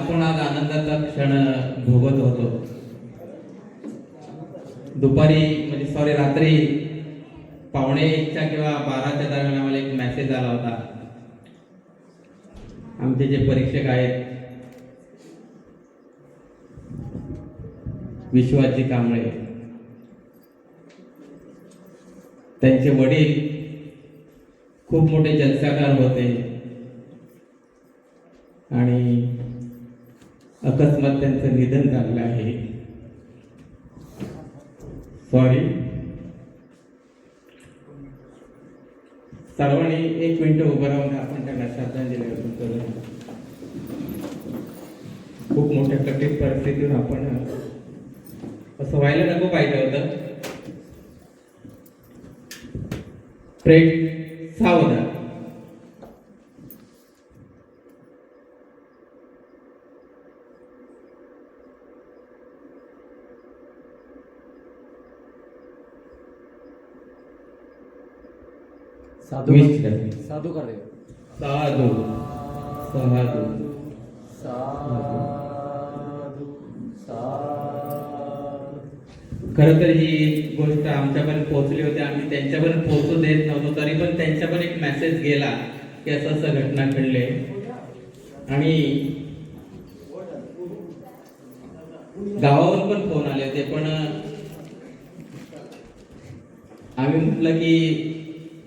आपण आज आनंदाचा क्षण भोगत होतो. दुपारी म्हणजे सॉरी रात्री 1:45 किंवा 12च्या दरम्यान आम्हाला एक मेसेज आला होता. आमचे जे परीक्षक आहेत विश्वाजी कांबळे, त्यांचे वडील खूप मोठे जलसाकार होते आणि अकस्मात त्यांचं निधन झालं आहे. सॉरी, सर्वांनी 1 मिनिट उभं राहून आपण त्यांना श्रद्धांजली अर्पण करू. खूप मोठ्या कठीण परिस्थितीतून आपण असं व्हायला नको पाहिजे होतं. प्रेम सावधान. साधू साधू कर दे. साधू साधू खरं तर ही गोष्ट आमच्यापर्यंत पोहोचली होती. आम्ही त्यांच्यापर्यंत पोहोचू देत नव्हतो, तरी पण त्यांच्यावर एक मेसेज गेला की असं असं घटना घडले. आणि गावावरून पण फोन आले होते, पण आम्ही म्हटलं की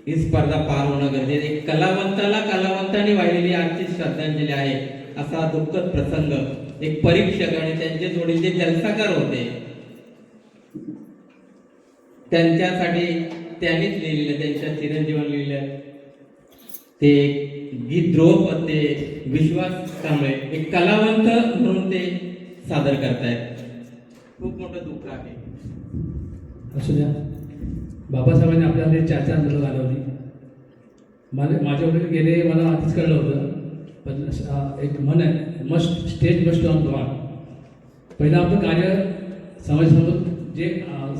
ही स्पर्धा पार होणं गरजेचं. एक कलावंताने वाहिलेली आजची श्रद्धांजली आहे. असा दुःखद प्रसंग. एक परीक्षक आणि त्यांचे जोडीचे जलसाकार होते, त्यांच्यासाठी त्यांनीच लिहिलेलं, त्यांच्या चिरंजीवांनी लिहिलं ते गीत द्रोपदे विश्वास कांबळे एक कलावंत म्हणून ते सादर करतायत. खूप मोठं दुःख आहे. असू द्या. बाबासाहेबांनी आपल्याला 4 मुलं घालवली. माझ्या वडील गेले, मला आधीच कळलं होतं. पण एक म्हण आहे, must stage must on God. पहिलं आपलं कार्य समाजासमोर जे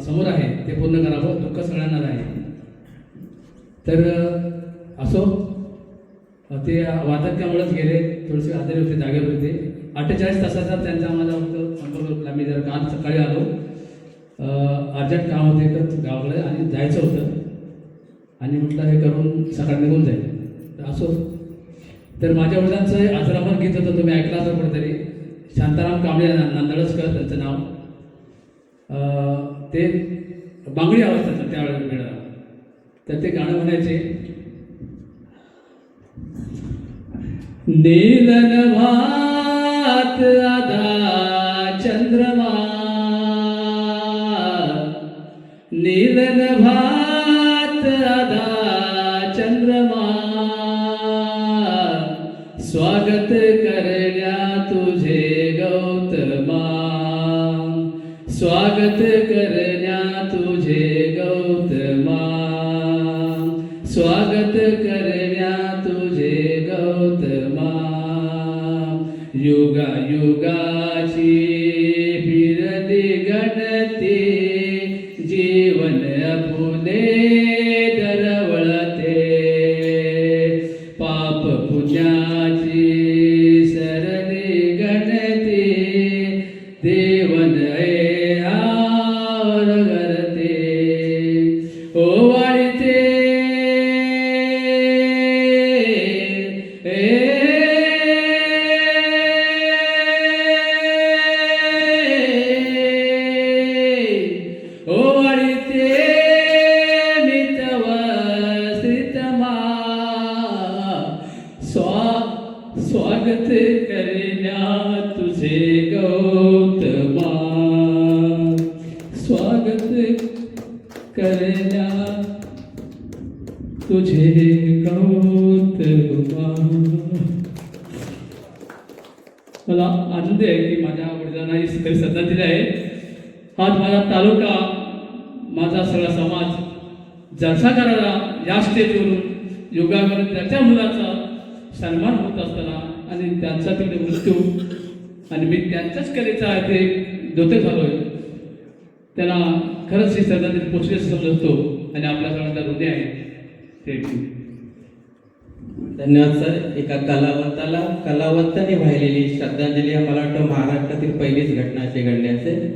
समोर आहे ते पूर्ण करावं. दुःख सगळ्यांना आहे. तर असो, ते वार्धक्यामुळेच गेले. थोडेसे आजारी होते, जागेवर होते. 48 तासाचा त्यांचा आम्हाला फक्त संपर्क होता. मी जर काल सकाळी आलो, अर्जंट काम होते तर गावाला आणि जायचं होतं आणि म्हटलं हे करून सकाळी निघून जाईल. तर असो. तर माझ्या वडिलांचं आश्रमात गीत होतं, तुम्ही ऐकलं असेल कुठेतरी. शांताराम कांबळे नांदळसकर त्यांचं नाव. ते बांगडी आवाज त्याचा त्यावेळेला. तर ते गाणं म्हणायचे, नीलन भात आधा चंद्रमा, नीलन भात आधा चंद्रमा, स्वागत करण्या तुझे गौतमा, स्वागत करण्या तुझे गौतमा, स्वागत करण्या तुझे गौतमा, युगा युगाची फिरती गणती, जीवन आपुले दरवळते, पाप पुण्याची सरली गणती, देवन आवर करते, ओवाळते स्वागत करण्या तुझे गौतमा, स्वागत करण्या तुझे गौतमा. मला आनंद आहे की माझ्या वडिलांना ही श्रद्धांजली आहे. आज माझा तालुका, माझा सगळा समाज जलसाकाराला या स्टेजवरून योगावर त्याच्या मुलाचा सन्मान होत असताना आणि त्यांचा तिकडे मृत्यू आणि मी त्यांच्याच कलेचा ते दोते झालो आहे. त्याला खरंच ही श्रद्धांजली पोचली असं समजतो आणि आपल्या सगळ्यांचा ऋणी आहे ते. धन्यवाद सर. एका कलावंताला कलावंताने वाहिलेली श्रद्धांजली मला वाटतं महाराष्ट्रातील पहिलीच घटना अशी घडली असेल.